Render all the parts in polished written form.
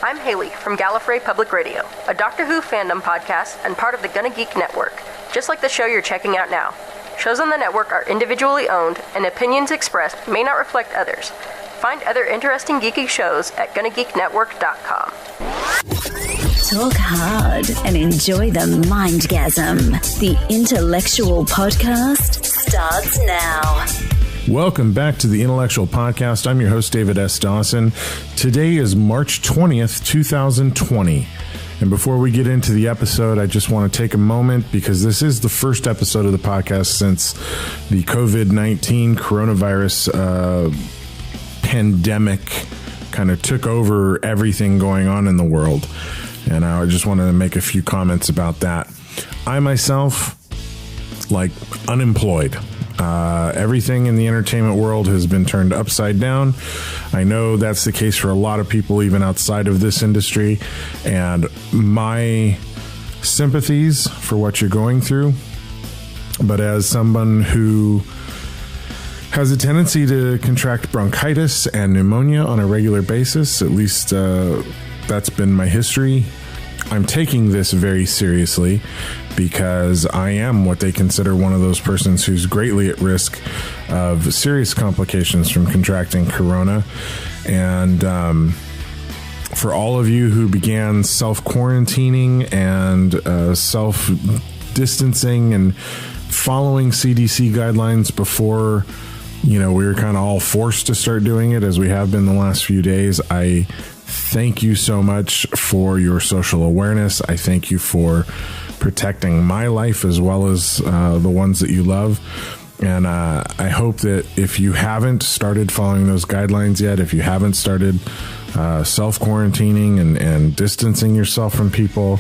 I'm Haley from Gallifrey Public Radio, a Doctor Who fandom podcast and part of the Gonna Geek Network, just like the show you're checking out now. Shows on the network are individually owned, and opinions expressed may not reflect others. Find other interesting geeky shows at GonnaGeekNetwork.com. Talk hard and enjoy the mindgasm. The Intellectual Podcast starts now. Welcome back to the Intellectual Podcast. I'm your host, David S. Dawson. Today is March 20th, 2020. And before we get into the episode, I just want to take a moment because this is the first episode of the podcast since the COVID-19 coronavirus pandemic kind of took over everything going on in the world. And I just wanted to make a few comments about that. I myself, unemployed. Everything in the entertainment world has been turned upside down. I know that's the case for a lot of people, even outside of this industry. And my sympathies for what you're going through. But as someone who has a tendency to contract bronchitis and pneumonia on a regular basis, at least that's been my history, I'm taking this very seriously because I am what they consider one of those persons who's greatly at risk of serious complications from contracting corona. And for all of you who began self-quarantining and self-distancing and following CDC guidelines before, we were kind of all forced to start doing it, as we have been the last few days, I thank you so much for your social awareness. I thank you for protecting my life as well as the ones that you love. And I hope that if you haven't started following those guidelines yet, if you haven't started self-quarantining and distancing yourself from people,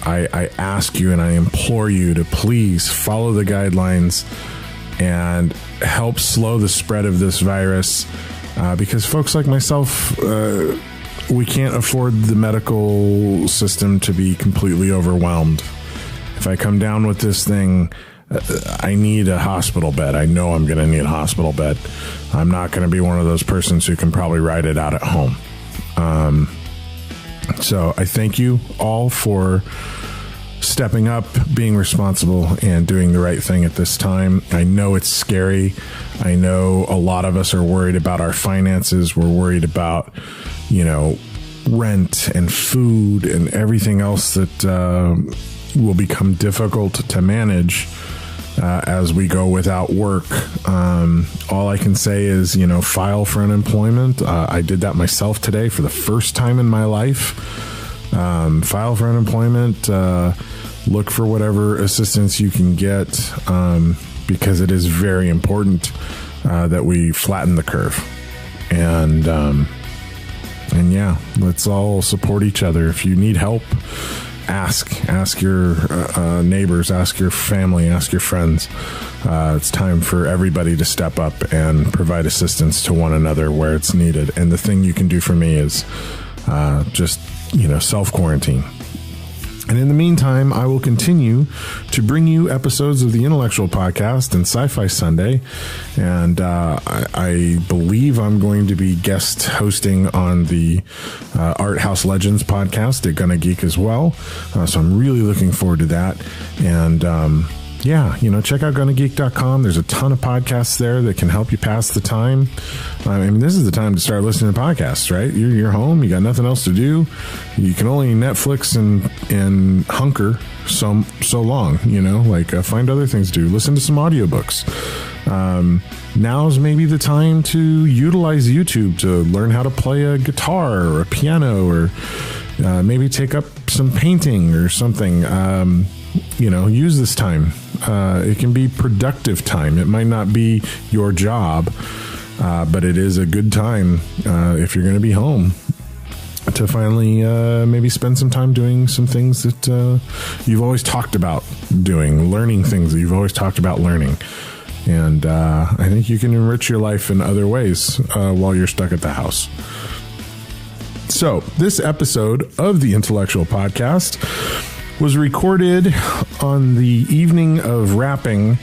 I ask you and I implore you to please follow the guidelines and help slow the spread of this virus because folks like myself, we can't afford the medical system to be completely overwhelmed. If I come down with this thing, I need a hospital bed. I know I'm going to need a hospital bed. I'm not going to be one of those persons who can probably ride it out at home. So I thank you all for stepping up, being responsible, and doing the right thing at this time. I know it's scary. I know a lot of us are worried about our finances. We're worried about, rent and food and everything else that will become difficult to manage as we go without work. All I can say is, file for unemployment. I did that myself today for the first time in my life. File for unemployment. Look for whatever assistance you can get because it is very important that we flatten the curve. And yeah, let's all support each other. If you need help, ask your neighbors, ask your family, ask your friends. It's time for everybody to step up and provide assistance to one another where it's needed. And the thing you can do for me is just, self-quarantine. And in the meantime, I will continue to bring you episodes of the Intellectual Podcast and Sci-Fi Sunday. And I believe I'm going to be guest hosting on the Art House Legends podcast at Gonna Geek as well. So I'm really looking forward to that. And check out GonnaGeek.com. There's a ton of podcasts there that can help you pass the time. This is the time to start listening to podcasts, right? You're home. You got nothing else to do. You can only Netflix and hunker so long, find other things to do. Listen to some audiobooks. Now's maybe the time to utilize YouTube to learn how to play a guitar or a piano or maybe take up some painting or something. Use this time. It can be productive time. It might not be your job, but it is a good time if you're going to be home to finally maybe spend some time doing some things that you've always talked about doing, learning things that you've always talked about learning. And I think you can enrich your life in other ways while you're stuck at the house. So this episode of the Intellectual Podcast was recorded on the evening of wrapping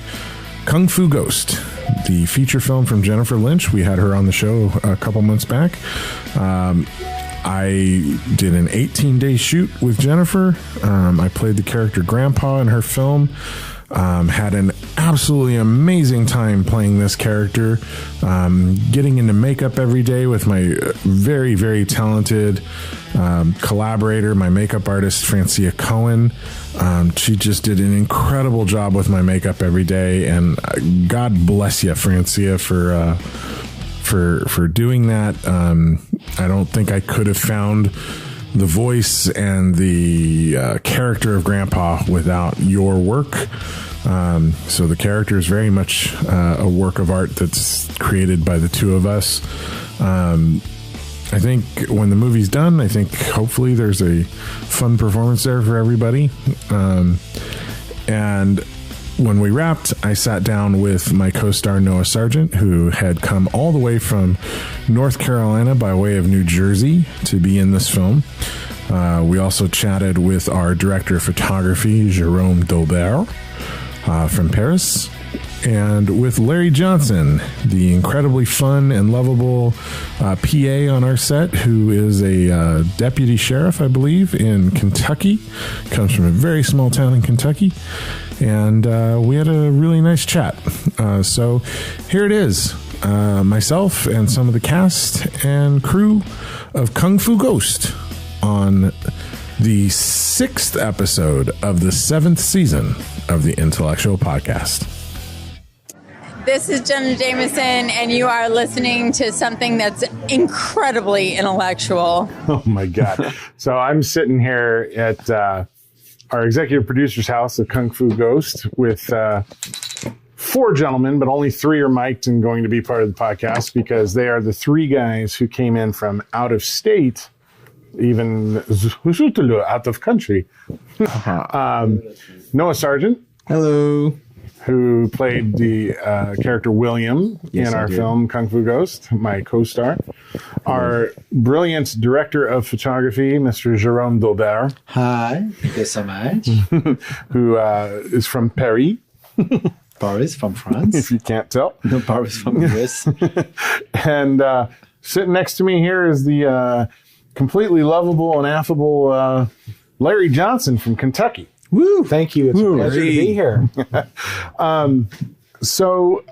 Kung Fu Ghost, the feature film from Jennifer Linch. We had her on the show a couple months back. I did an 18-day shoot with Jennifer. I played the character Grandpa in her film. Had an absolutely amazing time playing this character. Getting into makeup every day with my very, very talented collaborator, my makeup artist, Francia Cohen. She just did an incredible job with my makeup every day. And God bless you, Francia, for doing that. I don't think I could have found the voice and the character of Grandpa without your work. So the character is very much a work of art that's created by the two of us. I think when the movie's done, I think hopefully there's a fun performance there for everybody. And when we wrapped, I sat down with my co-star Noah Sargent, who had come all the way from North Carolina by way of New Jersey to be in this film. We also chatted with our director of photography, Jérôme Daubert, from Paris, and with Larry Johnson, the incredibly fun and lovable PA on our set, who is a deputy sheriff, I believe, in Kentucky. Comes from a very small town in Kentucky. And we had a really nice chat. So here it is. Myself and some of the cast and crew of Kung Fu Ghost on the 6th episode of the 7th season of the Intellectual Podcast. This is Jenna Jameson, and you are listening to something that's incredibly intellectual. Oh, my God. So I'm sitting here at our executive producer's house of Kung Fu Ghost with 4 gentlemen, but only 3 are mic'd and going to be part of the podcast because they are the 3 guys who came in from out of state, even out of country. Noah Sargent. Hello. Who played the character William in our film Kung Fu Ghost, my co-star. Our brilliant director of photography, Mr. Jérôme Daubert. Hi, thank you so much. Who is from Paris. Paris, from France. If you can't tell. No, Paris from US. And sitting next to me here is the completely lovable and affable Larry Johnson from Kentucky. Woo! Thank you. It's a pleasure to be here. So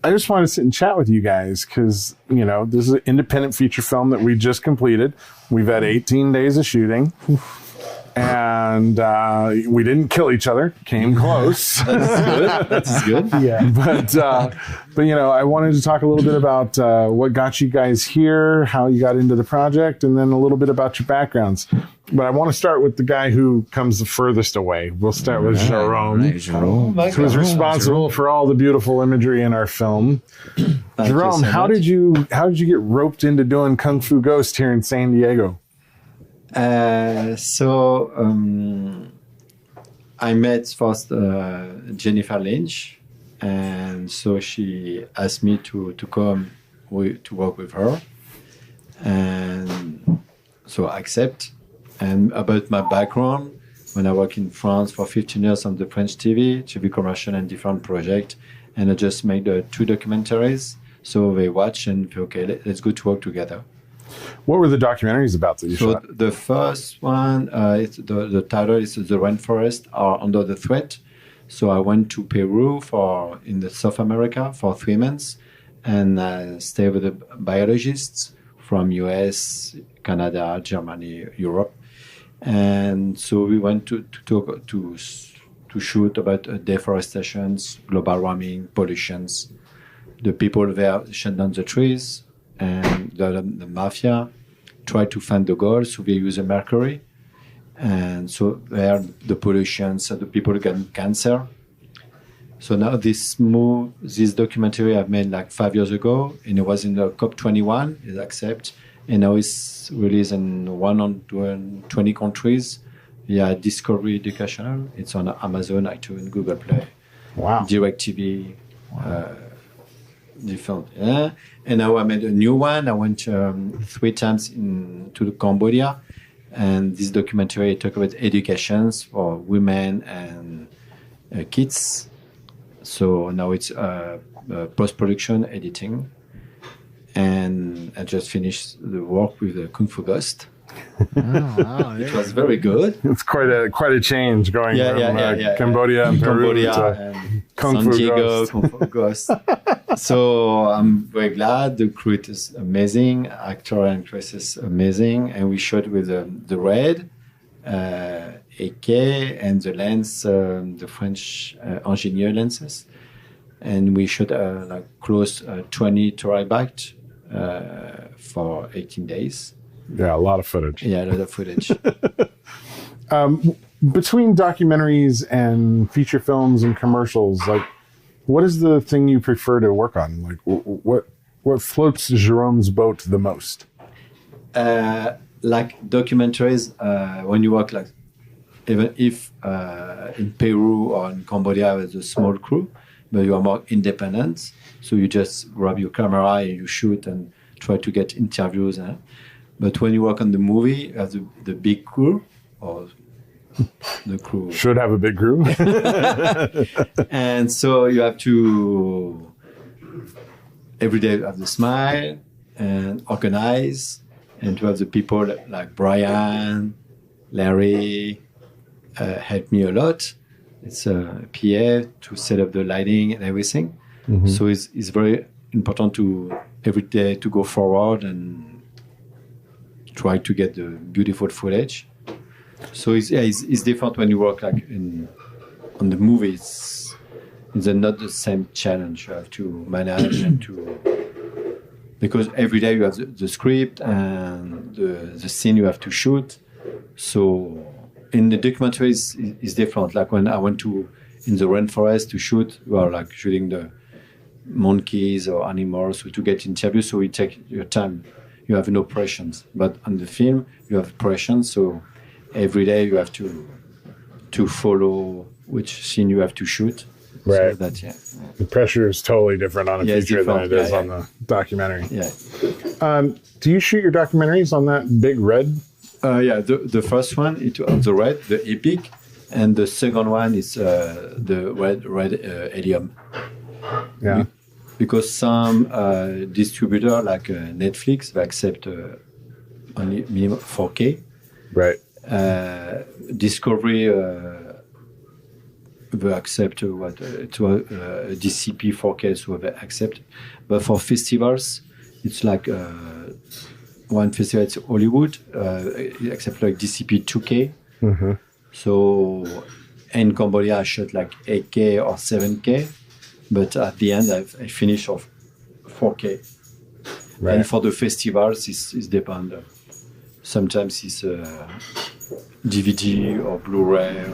I just wanted to sit and chat with you guys because, you know, this is an independent feature film that we just completed. We've had 18 days of shooting. And we didn't kill each other. Came close. That's good. Yeah. But you know, I wanted to talk a little bit about what got you guys here, how you got into the project, and then a little bit about your backgrounds. But I want to start with the guy who comes the furthest away. We'll start with Jérôme, who's responsible for all the beautiful imagery in our film. Jérôme, how did you get roped into doing Kung Fu Ghost here in San Diego? I met first Jennifer Linch, and so she asked me to come to work with her, and so I accept. And about my background, when I work in France for 15 years on the French TV commercial and different projects, and I just made 2 documentaries. So they watch and okay, let's go to work together. What were the documentaries about that you shot? The first one, the title is The Rainforests Are Under the Threat. So I went to Peru in the South America for 3 months and stayed with the biologists from US, Canada, Germany, Europe. And so we went to shoot about deforestation, global warming, pollutions. The people there shut down the trees, and the mafia tried to find the gold, so they use the mercury. And so there, the pollution, so the people get cancer. So now this documentary I made like 5 years ago, and it was in the COP21, is accepted. And now it's released in 120 countries via Discovery Educational. It's on Amazon, iTunes, Google Play, DirecTV, different. Yeah. And now I made a new one. I went 3 times to Cambodia, and this documentary talks about education for women and kids. So now it's post-production editing. and I just finished the work with the Kung Fu Ghost. Wow, It was very good. It's quite a change going from Cambodia and Peru Cambodia to and Kung San Fu Diego, Ghost. Kung Fu Ghost. So I'm very glad. The crew is amazing. Actor and actress is amazing. And we shot with the Red, AK, and the lens, the French engineer lenses. And we shot like close 20 terabytes for 18 days. Yeah, a lot of footage. Yeah, a lot of footage. Between documentaries and feature films and commercials, like, what is the thing you prefer to work on? Like, what floats Jérôme's boat the most? Like documentaries, when you work, like, even if in Peru or in Cambodia with a small crew, but you are more independent, so you just grab your camera and you shoot and try to get interviews. But when you work on the movie, you have the big crew, or the crew Should have a big crew. and so you have to every day have the smile and organize, and to have the people like Brian, Larry help me a lot. It's a PA to set up the lighting and everything. Mm-hmm. So it's very important to every day to go forward and try to get the beautiful footage. So it's different when you work like on the movies. It's not the same challenge. You have to manage and because every day you have the script and the scene you have to shoot. So in the documentaries it's different. Like when I went in the rainforest to shoot, you are like shooting the monkeys or animals to get interviews. So you take your time. You have no pressures. But on the film you have pressures. So every day you have to follow which scene you have to shoot. Right. So that, The pressure is totally different on a feature than it is on the documentary. Yeah. Do you shoot your documentaries on that big red? The first one is on the red, the Epic, and the second one is the red helium. Yeah. Because some distributor like Netflix, they accept only minimum 4K. Right. Discovery they accept DCP 4K, so they accept. But for festivals, it's like one festival, it's Hollywood, it accept like DCP 2K. Mm-hmm. So in Cambodia, I shot like 8K or 7K, but at the end, I finished off 4K. Right. And for the festivals, it's depend. Sometimes it's DVD or Blu-ray.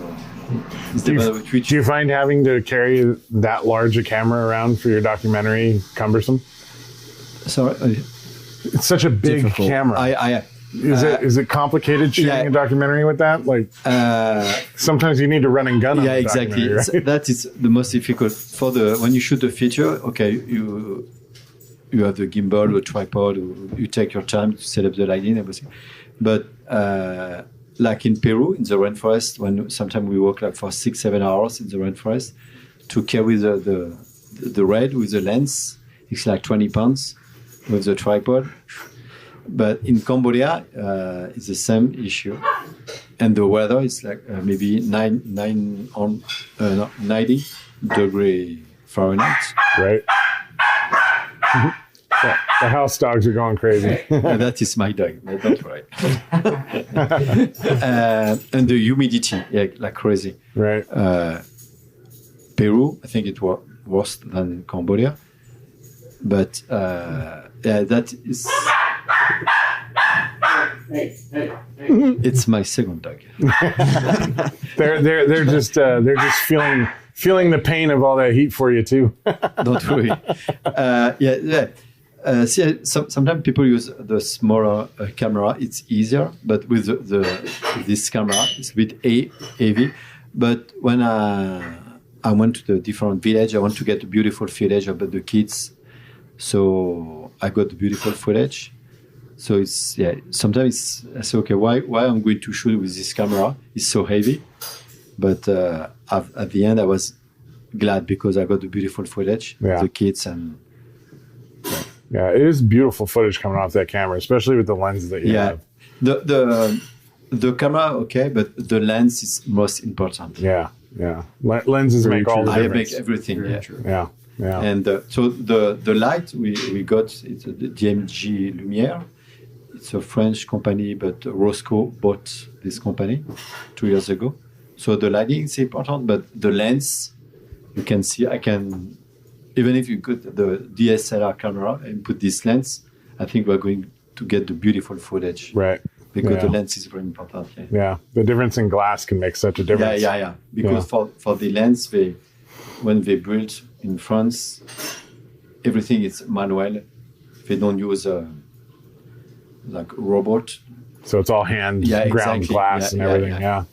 Do you find having to carry that large a camera around for your documentary cumbersome? Sorry, it's such a big difficult. camera. Is it complicated shooting a documentary with that? Like sometimes you need to run and gun on the exactly. Right? So that is the most difficult for when you shoot the feature. Okay, you have the gimbal or tripod. You take your time to set up the lighting and everything. But like in Peru, in the rainforest, when sometimes we work like for 6-7 hours in the rainforest, to carry the red with the lens, it's like 20 pounds with the tripod. But in Cambodia, it's the same issue, and the weather is like maybe 90 degree Fahrenheit. Right. The house dogs are going crazy. That is my dog. Don't worry. And the humidity, like crazy. Right. Peru, I think it was worse than Cambodia, but that is. It's my second dog. They're just feeling the pain of all that heat for you too. Don't worry. Sometimes people use the smaller camera. It's easier, but with this camera, it's a bit heavy. But when I went to the different village, I want to get the beautiful footage about the kids. So I got the beautiful footage. So it's sometimes I say, okay, why I'm going to shoot with this camera? It's so heavy. But at the end, I was glad because I got the beautiful footage of the kids and. Yeah, it is beautiful footage coming off that camera, especially with the lens that you have. The camera, okay, but the lens is most important. Yeah. Lenses make all the difference. Make everything. Yeah. And so the light we got, it's the DMG Lumière. It's a French company, but Roscoe bought this company 2 years ago. So the lighting is important, but the lens, you can see, even if you put the DSLR camera and put this lens, I think we're going to get the beautiful footage. Right. Because the lens is very important. Yeah. The difference in glass can make such a difference. Yeah. Because for the lens, when they built in France, everything is manual. They don't use like robot. So it's all hand ground glass and everything. Yeah.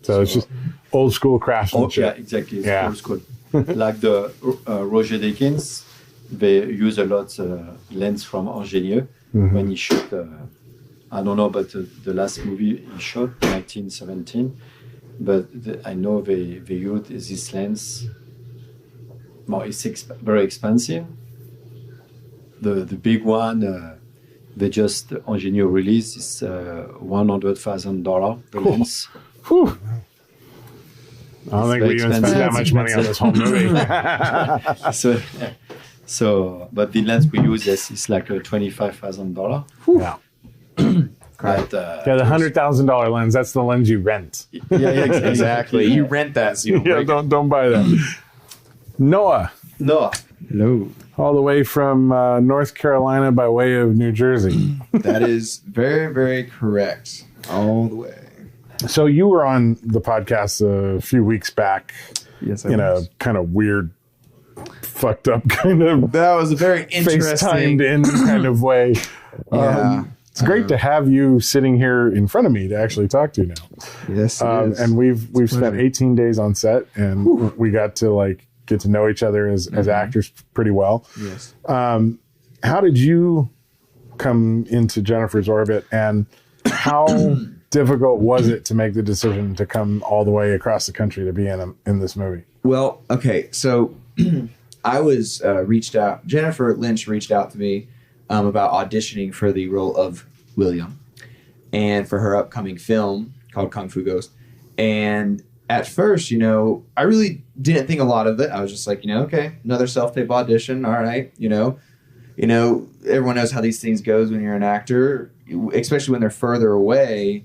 So it's just old school craftsmanship. Yeah, exactly. It's old school. Like the Roger Deakins, they use a lot lens from Ingenieux when he shot. I don't know about the last movie he shot, 1917, but I know they use this lens. Well, it's very expensive. The big one, they just Ingenieux release is $100,000. The lens. Whew. I don't think we even spent that much money on this whole movie. But the lens we use is like $25,000. Yeah. Right. The $100,000 lens, that's the lens you rent. Yeah, Exactly. You rent that. So you don't buy that. Noah. Hello. All the way from North Carolina by way of New Jersey. That is very, very correct. All the way. So you were on the podcast a few weeks back. Yes, in a kind of weird, fucked up kind of. That was a very interesting, FaceTimed in kind of way. Yeah. It's great to have you sitting here in front of me to actually talk to you now. Yes, it is. And we've spent 18 days on set, and we got to get to know each other as actors pretty well. Yes. How did you come into Jennifer's orbit, and how difficult was it to make the decision to come all the way across the country to be in this movie? Well, okay, so I was reached out. Jennifer Linch reached out to me about auditioning for the role of William, and for her upcoming film called Kung Fu Ghost. And at first, I really didn't think a lot of it. I was just like, okay, another self-tape audition. All right, everyone knows how these things goes when you're an actor, especially when they're further away.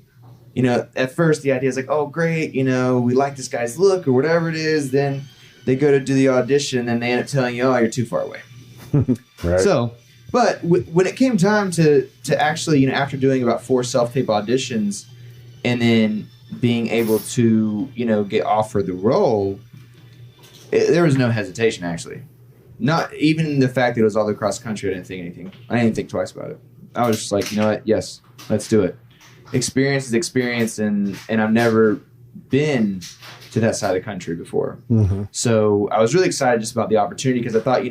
At first the idea is like, oh, great, we like this guy's look or whatever it is. Then they go to do the audition and they end up telling you, oh, you're too far away. Right. So, but when it came time to actually, after doing about 4 self-tape auditions and then being able to, get offered the role, there was no hesitation, actually. Not even the fact that it was all across the country. I didn't think twice about it. I was just like, you know what? Yes, let's do it. Experience is experience, and I've never been to that side of the country before. Mm-hmm. So I was really excited just about the opportunity, because I thought,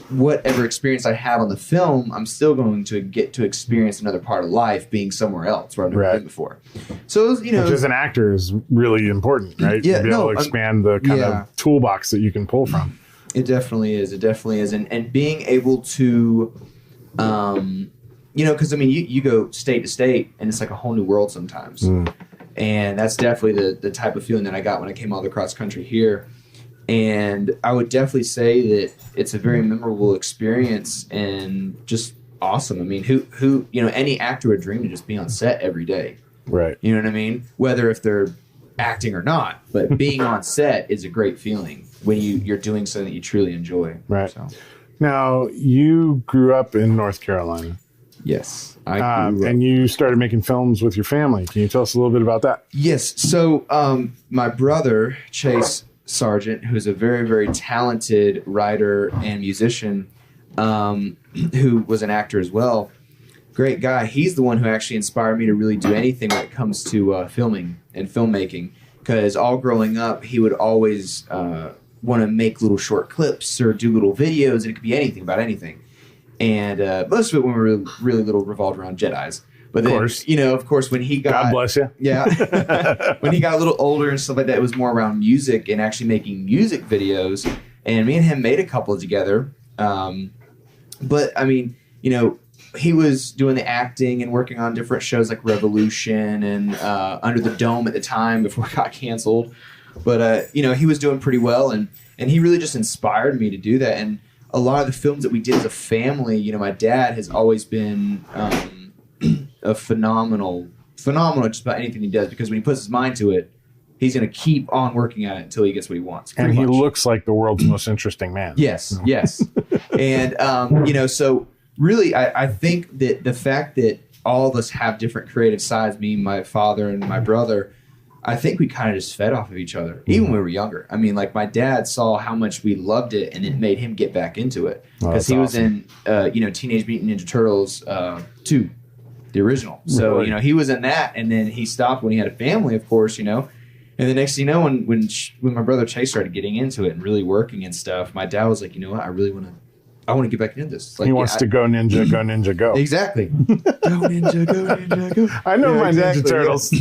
whatever experience I have on the film, I'm still going to get to experience another part of life being somewhere else where I've never been before. So, which as an actor is really important, right? Yeah, to be able to expand the kind of toolbox that you can pull from. It definitely is. And being able to, because you go state to state and it's like a whole new world sometimes. And that's definitely the type of feeling that I got when I came all across country here. And I would definitely say that it's a very memorable experience and just awesome. I mean, who any actor would dream to just be on set every day. Right. You know what I mean? Whether if they're acting or not, but being on set is a great feeling when you're doing something that you truly enjoy. Right. So. Now, you grew up in North Carolina. Yes. And you started making films with your family. Can you tell us a little bit about that? Yes. So my brother, Chase Sargent, who's a very, very talented writer and musician, who was an actor as well. Great guy. He's the one who actually inspired me to really do anything when it comes to filming and filmmaking. Because all growing up, he would always want to make little short clips or do little videos, and it could be anything about anything. And most of it, when we were really little, revolved around Jedis. But then, of course, when he got... God bless you. Yeah. When he got a little older and stuff like that, it was more around music and actually making music videos. And me and him made a couple together. But I mean, you know, he was doing the acting and working on different shows like Revolution and Under the Dome at the time before it got canceled. But, you know, he was doing pretty well, and he really just inspired me to do that. And a lot of the films that we did as a family, you know, my dad has always been a phenomenal just about anything he does, because when he puts his mind to it, he's going to keep on working at it until he gets what he wants. And he looks like the world's most interesting man. Yes, yes. And, you know, so really I think that the fact that all of us have different creative sides, me, my father, and my brother, I think we kind of just fed off of each other, even when we were younger. I mean, like, my dad saw how much we loved it, and it made him get back into it. Because he was in, you know, Teenage Mutant Ninja Turtles 2, the original. So, you know, he was in that, and then he stopped when he had a family, of course, you know. And the next thing you know, when my brother Chase started getting into it and really working and stuff, my dad was like, you know what, I want to get back into this. Like, he wants to go ninja, go ninja, go. Exactly. Go ninja, go ninja, go. I know my Ninja Turtles.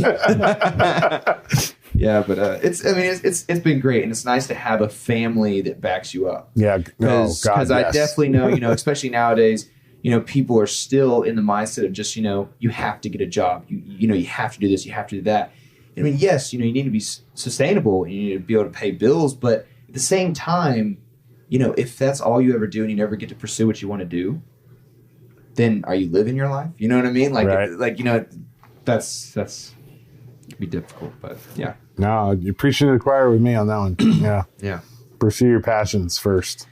Yeah, but it's been great, and it's nice to have a family that backs you up. Yeah, because I definitely know, you know, especially nowadays, you know, people are still in the mindset of just, you know, you have to get a job, you know, you have to do this, you have to do that. I mean, yes, you know, you need to be sustainable, and you need to be able to pay bills, but at the same time, you know, if that's all you ever do and you never get to pursue what you want to do, then are you living your life? You know what I mean? Like, like, you know, that's can be difficult, but yeah. No, you're preaching to the choir with me on that one. Yeah. Yeah. Pursue your passions first.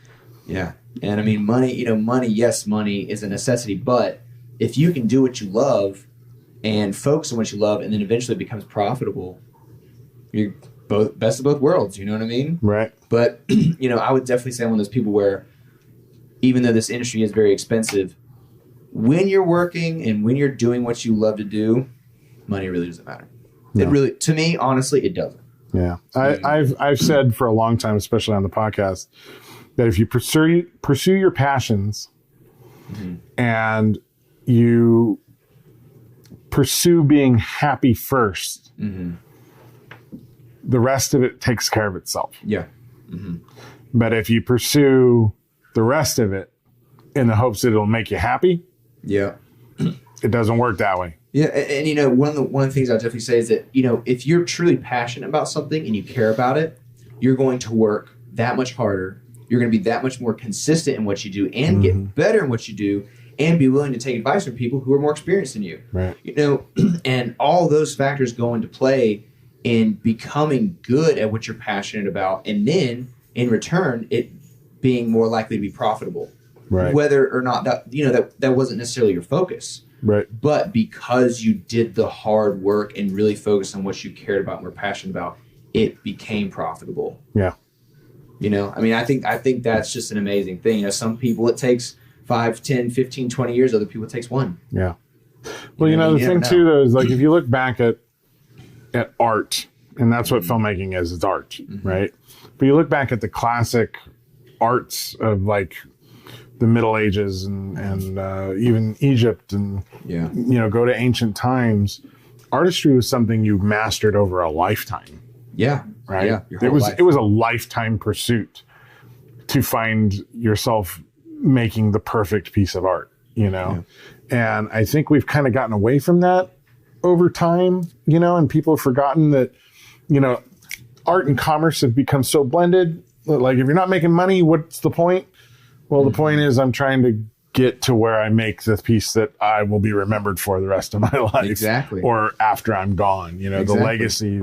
Yeah. And I mean, money, you know, yes, money is a necessity, but if you can do what you love and focus on what you love, and then eventually it becomes profitable, you're both best of both worlds. You know what I mean? Right. But, you know, I would definitely say I'm one of those people where, even though this industry is very expensive, when you're working and when you're doing what you love to do, money really doesn't matter. No. It really, to me, honestly, it doesn't. Yeah. I've said for a long time, especially on the podcast, that if you pursue your passions and you pursue being happy first, the rest of it takes care of itself. Yeah. But if you pursue the rest of it in the hopes that it'll make you happy, it doesn't work that way. Yeah, and you know, one of the things I'll definitely say is that, you know, if you're truly passionate about something and you care about it, you're going to work that much harder. You're going to be that much more consistent in what you do and get better in what you do, and be willing to take advice from people who are more experienced than you. Right. You know, and all those factors go into play in becoming good at what you're passionate about, and then in return, it being more likely to be profitable. Right. Whether or not that, you know, that wasn't necessarily your focus. Right. But because you did the hard work and really focused on what you cared about and were passionate about, it became profitable. Yeah. You know, I mean, I think that's just an amazing thing. You know, some people it takes 5, 10, 15, 20 years. Other people it takes 1. Yeah. Well, you know, the thing too, though, is like, if you look back at art, and that's what filmmaking is, it's art, right? But you look back at the classic arts of like the Middle Ages and even Egypt, and you know, go to ancient times. Artistry was something you mastered over a lifetime. Yeah. Right. Yeah. It was a lifetime pursuit to find yourself making the perfect piece of art, you know? Yeah. And I think we've kind of gotten away from that over time, you know, and people have forgotten that, you know, art and commerce have become so blended. Like, if you're not making money, what's the point? Well, the point is, I'm trying to get to where I make the piece that I will be remembered for the rest of my life. Exactly. Or after I'm gone, you know, the legacy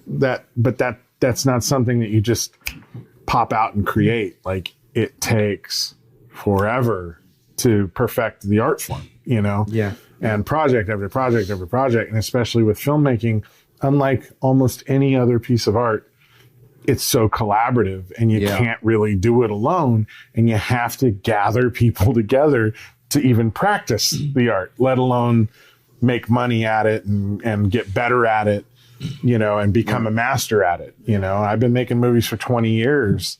that's not something that you just pop out and create. Like, it takes forever to perfect the art form, you know? Yeah. And project after project after project, and especially with filmmaking, unlike almost any other piece of art, it's so collaborative, and you can't really do it alone, and you have to gather people together to even practice the art, let alone make money at it and get better at it, you know, and become a master at it. You know, I've been making movies for 20 years,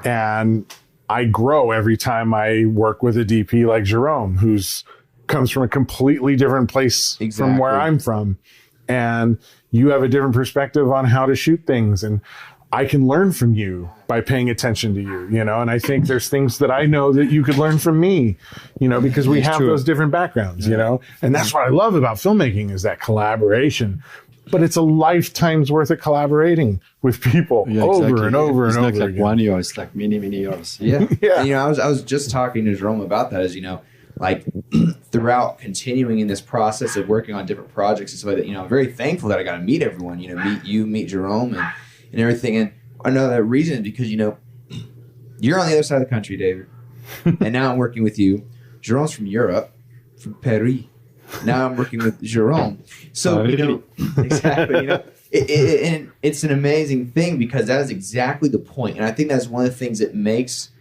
and I grow every time I work with a DP like Jerome, who's comes from a completely different place from where I'm from. And you have a different perspective on how to shoot things. And I can learn from you by paying attention to you, you know, and I think there's things that I know that you could learn from me, you know, because we have those different backgrounds, you know, and that's what I love about filmmaking is that collaboration. But it's a lifetime's worth of collaborating with people over and over and over like again. 1 year, it's like many years. Yeah. And, you know, I was just talking to Jerome about that, as you know, like throughout continuing in this process of working on different projects and stuff like that, you know, I'm very thankful that I got to meet everyone, you know, meet you, meet Jerome and everything. And I know that reason is because, you know, you're on the other side of the country, David. And now I'm working with you. Jerome's from Europe, from Paris. Now I'm working with Jerome. So, you know, exactly, you know, and it's an amazing thing because that is exactly the point. And I think that's one of the things that makes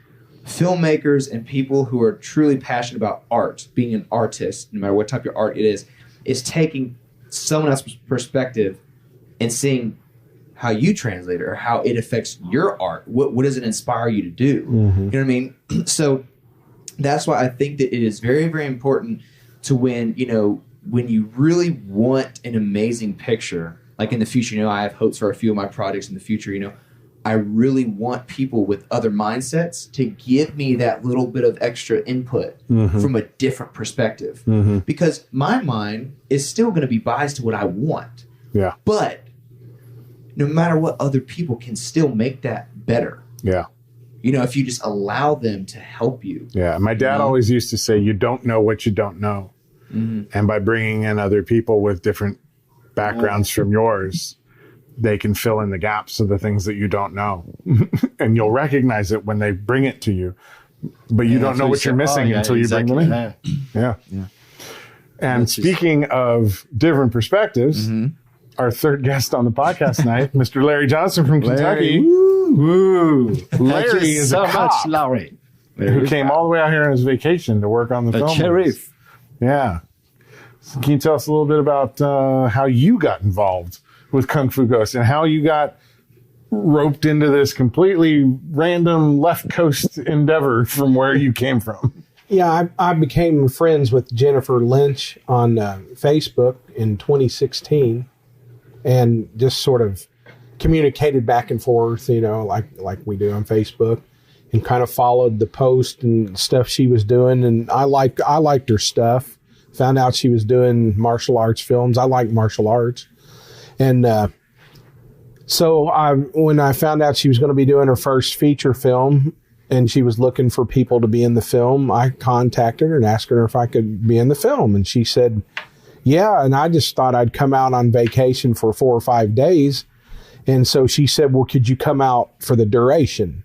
filmmakers and people who are truly passionate about art, being an artist, no matter what type of art it is taking someone else's perspective and seeing how you translate it or how it affects your art. What does it inspire you to do? Mm-hmm. You know what I mean? So that's why I think that it is very, very important to when you really want an amazing picture, like in the future, you know, I have hopes for a few of my projects in the future, you know, I really want people with other mindsets to give me that little bit of extra input from a different perspective. Mm-hmm. Because my mind is still going to be biased to what I want. Yeah. But no matter what, other people can still make that better. Yeah. You know, if you just allow them to help you. Yeah. My dad always used to say, you don't know what you don't know. Mm-hmm. And by bringing in other people with different backgrounds from yours, they can fill in the gaps of the things that you don't know. And you'll recognize it when they bring it to you. But you don't know what you're missing until you bring them in. Yeah. And speaking of different perspectives, our third guest on the podcast tonight, Mr. Larry Johnson from Kentucky. Woo! Larry is a cop Larry. who came all the way out here on his vacation to work on the film. Sheriff. Yeah. So can you tell us a little bit about how you got involved with Kung Fu Ghost and how you got roped into this completely random left coast endeavor from where you came from? Yeah, I became friends with Jennifer Linch on Facebook in 2016 and just sort of communicated back and forth, you know, like we do on Facebook, and kind of followed the post and stuff she was doing. And I liked her stuff. Found out she was doing martial arts films. I like martial arts. And so when I found out she was going to be doing her first feature film and she was looking for people to be in the film, I contacted her and asked her if I could be in the film. And she said, yeah. And I just thought I'd come out on vacation for 4 or 5 days. And so she said, well, could you come out for the duration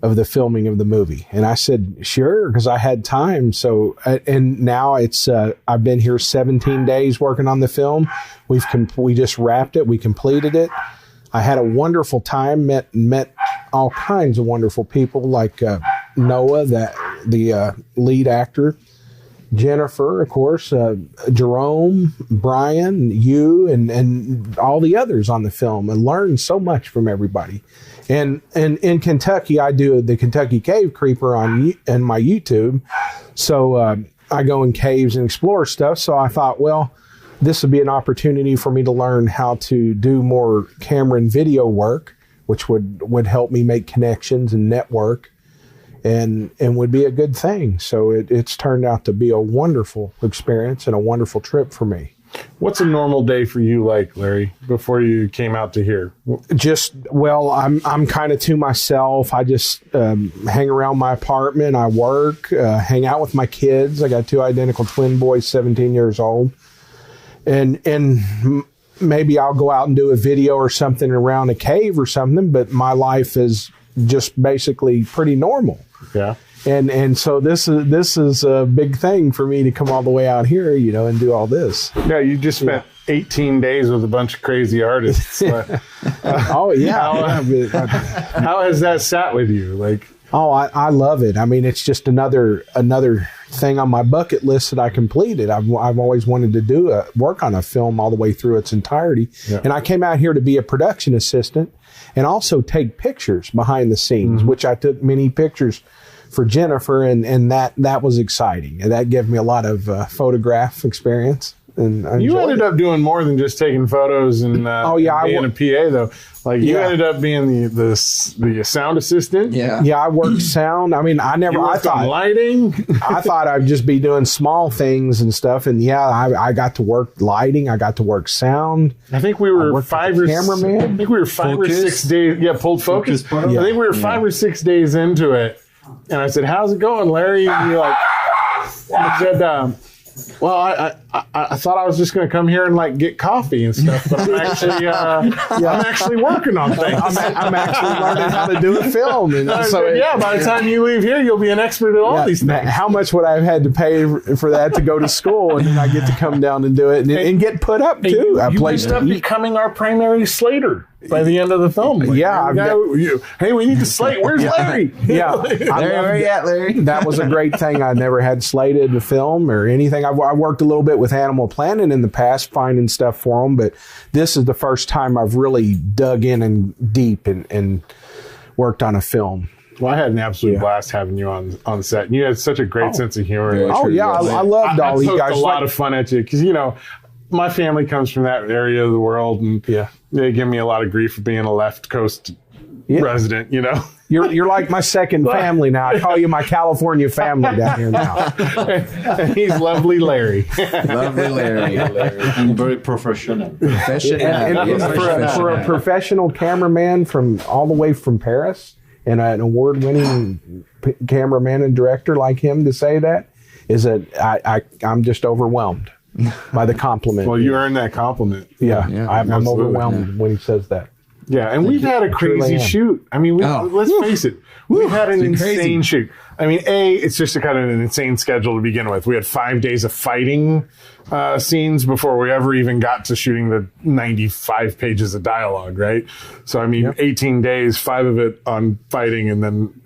of the filming of the movie? And I said, sure, because I had time. So, and now it's, I've been here 17 days working on the film. We just wrapped it. We completed it. I had a wonderful time, met all kinds of wonderful people like Noah, the lead actor, Jennifer, of course, Jerome, Brian, you, and all the others on the film, and learned so much from everybody. And in Kentucky, I do the Kentucky Cave Creeper on my YouTube. So I go in caves and explore stuff. So I thought, well, this would be an opportunity for me to learn how to do more camera and video work, which would help me make connections and network, and would be a good thing. So it's turned out to be a wonderful experience and a wonderful trip for me. What's a normal day for you like, Larry, before you came out to here? I'm kind of to myself. I just hang around my apartment. I work, hang out with my kids. I got 2 identical twin boys, 17 years old. And maybe I'll go out and do a video or something around a cave or something, but my life is just basically pretty normal. Yeah. And so this is a big thing for me to come all the way out here, you know, and do all this. Yeah, you just spent 18 days with a bunch of crazy artists. Oh yeah. How has that sat with you? Like, oh, I love it. I mean, it's just another thing on my bucket list that I completed. I've always wanted to do work on a film all the way through its entirety. Yeah. And I came out here to be a production assistant and also take pictures behind the scenes, which I took many pictures for Jennifer, and that was exciting. And that gave me a lot of photograph experience. and I You enjoyed ended up doing more than just taking photos and being a PA though. Like you ended up being the sound assistant. Yeah, I worked sound. I mean, I thought lighting. I thought I'd just be doing small things and stuff. And I got to work lighting. I got to work sound. I think we were cameraman. I think we were 5 or 6 days. Yeah, pulled focus. I think we were 5 or 6 days into it, and I said, "How's it going, Larry?" And you're like, I said, "Well, I thought I was just going to come here and like get coffee and stuff, but I'm actually I'm actually working on things. I'm actually learning how to do a film." And so by the time you leave here, you'll be an expert at all these things. How much would I have had to pay for that to go to school, and then I get to come down and do it and get put up too? You ended up becoming our primary slater by the end of the film. Like, hey, we need to slate. Where's Larry? Yeah, Larry, where you at, Larry? That was a great thing. I never had slated a film or anything. I worked a little bit with Animal Planet in the past, finding stuff for them, but this is the first time I've really dug in and deep and worked on a film. Well, I had an absolute blast having you on set. And you had such a great sense of humor. I loved all you guys. A lot of fun at you because my family comes from that area of the world, and they give me a lot of grief for being a left coast resident. You're like my second family now. I call you my California family down here now. And he's lovely Larry. Lovely Larry. And very professional. And for a professional cameraman from all the way from Paris and an award-winning cameraman and director like him to say that I'm just overwhelmed by the compliment. Well, you earned that compliment. I'm overwhelmed when he says that. Yeah, and we've had a crazy shoot. I mean, let's face it, we've had an insane shoot. I mean, it's just a kind of an insane schedule to begin with. We had 5 days of fighting scenes before we ever even got to shooting the 95 pages of dialogue, right? So, I mean, 18 days, 5 of it on fighting, and then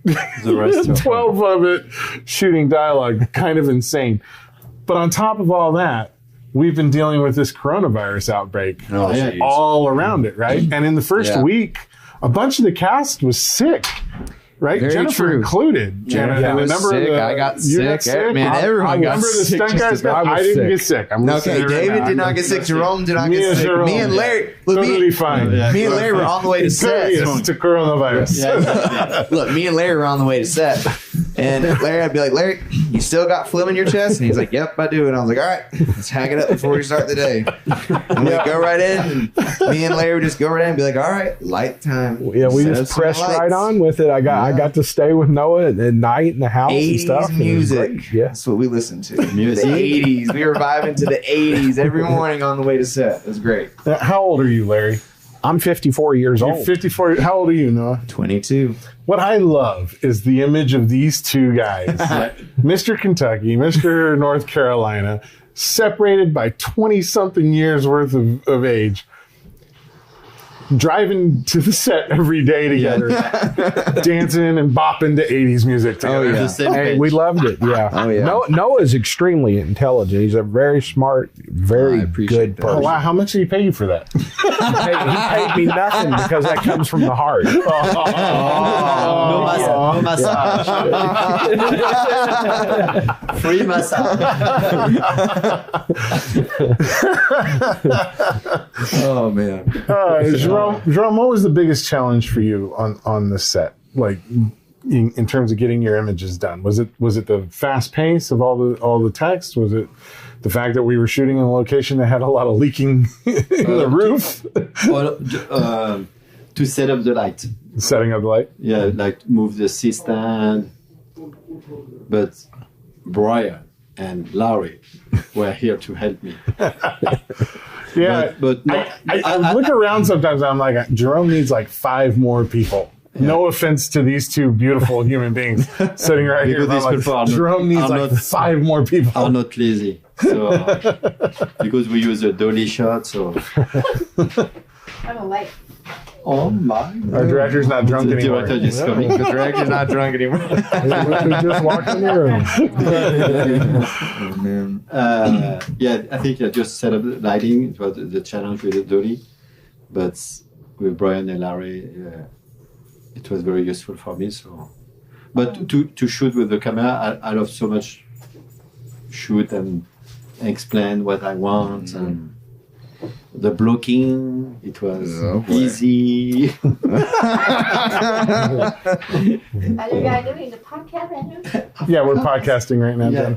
the rest 12 of it shooting dialogue. Kind of insane. But on top of all that, we've been dealing with this coronavirus outbreak all around it, right? And in the first week, a bunch of the cast was sick, right? Very Jennifer included. Jennifer was sick. I got sick. Man, everyone got sick. I didn't get sick. Okay, David did not get sick. Jerome did not get sick. Me and Larry, totally fine. Me and Larry were on the way to set. To coronavirus. Look, me and Larry were on the way to set. And Larry, I'd be like, Larry, you still got phlegm in your chest? And he's like, yep, I do. And I was like, all right, let's hang it up before we start the day. And we'd go right in, and me and Larry would just go right in and be like, all right, light time. Yeah, we just pressed right on with it. I got to stay with Noah at night in the house 80s and stuff. Music. Yeah. That's what we listened to. Music. The 80s. We were vibing to the 80s every morning on the way to set. It was great. How old are you, Larry? I'm 54 years old. You're 54. How old are you, Noah? 22. What I love is the image of these two guys, Mr. Kentucky, Mr. North Carolina, separated by 20-something years worth of age, driving to the set every day together, dancing and bopping to 80s music together. Hey, we loved it. Yeah. Oh, yeah. Noah's extremely intelligent. He's a very smart, very good person. Oh, wow. How much did he pay you for that? He paid me nothing because that comes from the heart. No massage. Free massage. Oh, man. Jerome, what was the biggest challenge for you on the set? Like in terms of getting your images done? Was it the fast pace of all the text? Was it the fact that we were shooting in a location that had a lot of leaking in the roof? To set up the light. Setting up the light? Yeah, like move the C-stand. But Brian and Larry were here to help me. Yeah, but no, I look around sometimes and I'm like, Jerome needs like 5 more people. Yeah. No offense to these two beautiful human beings sitting right here. Like, Jerome needs like 5 more people. I'm not lazy. So, because we use a dolly shot, so... I'm a light. Oh my! Our director's not drunk anymore. The director's not drunk anymore. We just walked in the room. Oh, man. Yeah, I think I just set up the lighting. It was the challenge with the dolly, but with Brian and Larry, it was very useful for me. So, but to shoot with the camera, I love so much shoot and explain what I want and the blocking. It was easy. Are you guys doing the podcast right now? Yeah, we're podcasting right now, Jen.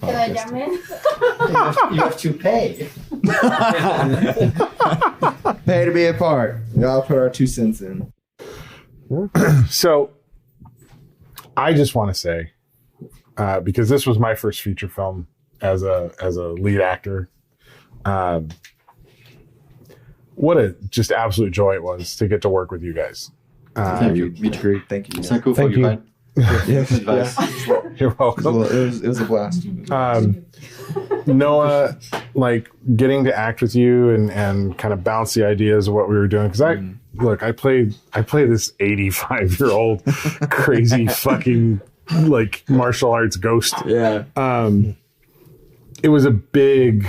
Can I jump in? You have to pay. Pay to be a part. We all put our 2 cents in. So, I just want to say, because this was my first feature film as a lead actor, what a just absolute joy it was to get to work with you guys. Thank you. Me too. Thank you. Thank you for your advice. You're welcome. It was a blast. Noah, like getting to act with you and kind of bounce the ideas of what we were doing. Because I play this 85-year-old crazy fucking like martial arts ghost. Yeah. It was a big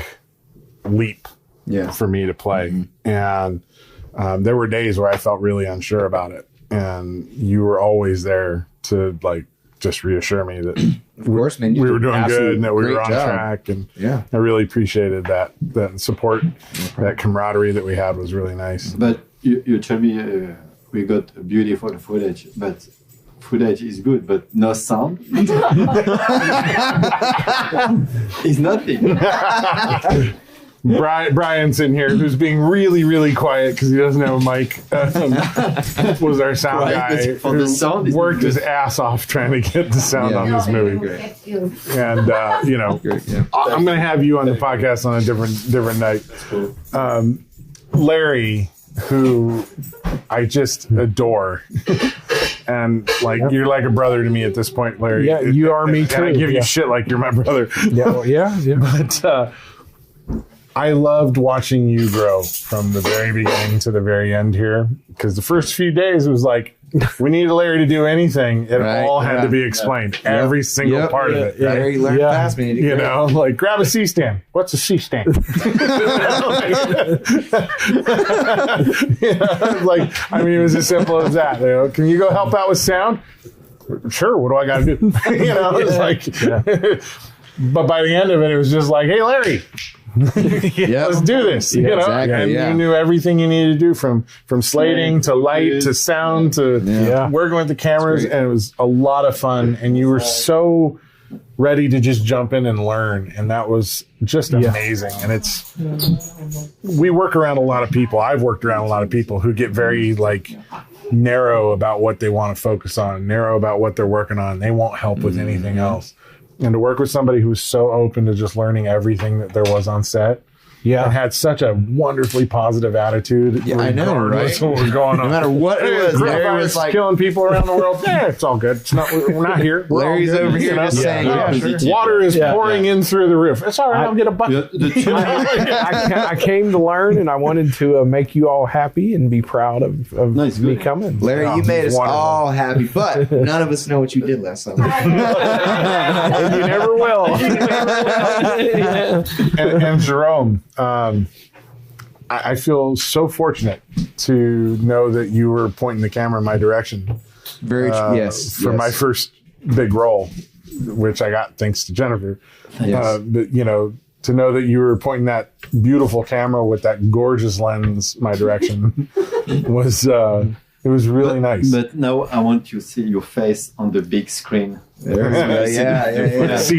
leap Yeah. for me to play. And there were days where I felt really unsure about it. And you were always there to like just reassure me that Of course, man. we were doing good and that we were on job. track. And Yeah. I really appreciated that support, that camaraderie that we had was really nice. But you tell me we got beautiful footage, but footage is good, but no sound. It's nothing. Brian's in here, who's being really, really quiet because he doesn't have a mic. Was our sound guy For the sound, who worked his ass off trying to get the sound on this movie. And I'm going to have you on the podcast on a different night. Larry, who I just adore. And like you're like a brother to me at this point, Larry. Yeah, you are me too. And I give you shit like you're my brother. Yeah. But I loved watching you grow from the very beginning to the very end here. Because the first few days it was like, we needed Larry to do anything. It all had to be explained. Every single part of it. Larry learned fast, man. You know, like grab a C-stand. What's a C-stand? Like, I mean, it was as simple as that. You know, can you go help out with sound? Sure. What do I got to do? You know, it's like, but by the end of it, it was just like, hey, Larry. Let's do this. You know, and you knew everything you needed to do from slating to light to sound to working with the cameras, and it was a lot of fun. And you were so ready to just jump in and learn, and that was just amazing. And we work around a lot of people. I've worked around a lot of people who get very like narrow about what they want to focus on, narrow about what they're working on. They won't help with anything else. And to work with somebody who was so open to just learning everything that there was on set, and had such a wonderfully positive attitude. Yeah, I know, right? What was going on? No matter what it was, Larry was like killing people around the world. Yeah, it's all good. It's not. We're not here. Larry's over here just saying, water is pouring in through the roof. It's all right. I'll get a bucket. I came to learn, and I wanted to make you all happy and be proud of me coming. Larry, you made us all happy, but none of us know what you did last summer. And you never will. And Jerome, I feel so fortunate to know that you were pointing the camera in my direction. For my first big role, which I got thanks to Jennifer. But you know, to know that you were pointing that beautiful camera with that gorgeous lens my direction was it was really nice. But now I want to see your face on the big screen. See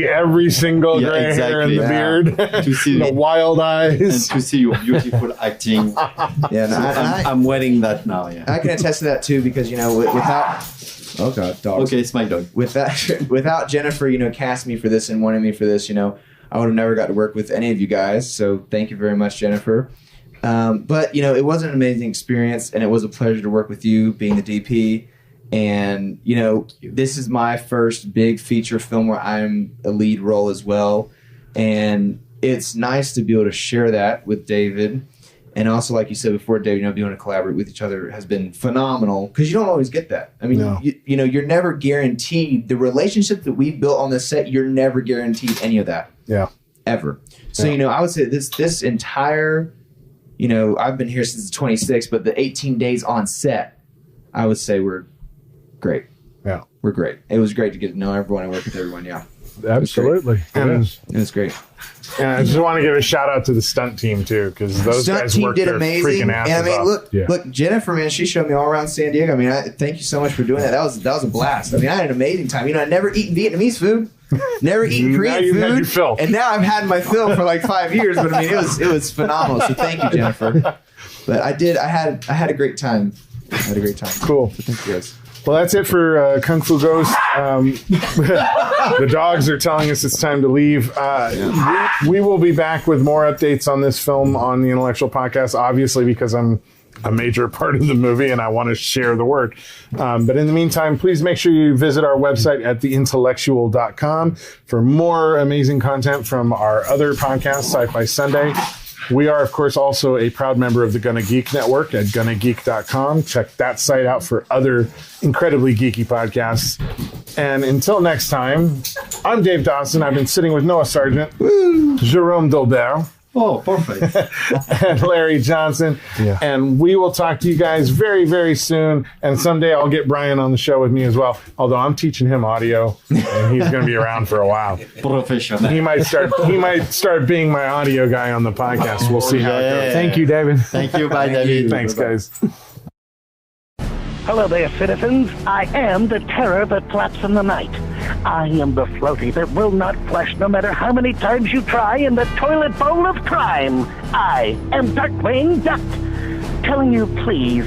every single gray hair in the beard, to see the wild eyes, and to see your beautiful acting. I'm waiting that now. Yeah, I can attest to that too, because you know, without dogs. Okay, it's my dog. Without Jennifer, you know, casting me for this and wanting me for this, you know, I would have never got to work with any of you guys. So thank you very much, Jennifer. But you know, it was an amazing experience, and it was a pleasure to work with you, being the DP. And you know, this is my first big feature film where I'm a lead role as well, and it's nice to be able to share that with David. And also, like you said before, David, you know, being able to collaborate with each other has been phenomenal, because you don't always get that. I mean, you know, you're never guaranteed the relationship that we built on this set. You're never guaranteed any of that. Yeah, ever. So you know, I would say this entire, you know, I've been here since the 26th, but the 18 days on set, I would say we're great. Yeah, we're great. It was great to get to know everyone and work with everyone. Yeah, absolutely. It was great. And I just want to give a shout out to the stunt team too, because those Stunt guys team worked did their amazing. freaking asses And I mean, off. look, Jennifer, man, she showed me all around San Diego. I mean, thank you so much for doing that. That was a blast. I mean, I had an amazing time. You know, I'd never eaten Vietnamese food, never eaten Korean food, and now I've had my fill for like 5 years. But I mean, it was phenomenal. So thank you, Jennifer. But I had a great time. Cool. So thank you guys. Well, that's it for Kung Fu Ghost. The dogs are telling us it's time to leave. We will be back with more updates on this film on the Intellectual Podcast, obviously, because I'm a major part of the movie and I want to share the word. But in the meantime, please make sure you visit our website at theintellectual.com for more amazing content from our other podcast, Sci-Fi Sunday. We are, of course, also a proud member of the Gonna Geek Network at GonnaGeek.com. Check that site out for other incredibly geeky podcasts. And until next time, I'm Dave Dawson. I've been sitting with Noah Sargent, Jerome Dolbert, Oh, perfect. and Larry Johnson. Yeah. And we will talk to you guys very, very soon. And someday I'll get Brian on the show with me as well. Although I'm teaching him audio, and he's going to be around for a while. Professional. He might start being my audio guy on the podcast. We'll see how it goes. Thank you, David. Thank you. Bye, David. Thanks, guys. Hello there, citizens. I am the terror that flaps in the night. I am the floaty that will not flush no matter how many times you try in the toilet bowl of crime. I am Darkwing Duck, telling you please,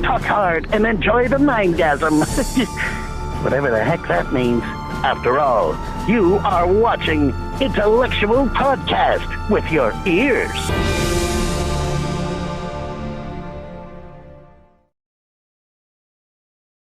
talk hard and enjoy the mindgasm. Whatever the heck that means. After all, you are watching Intellectual Podcast with your ears.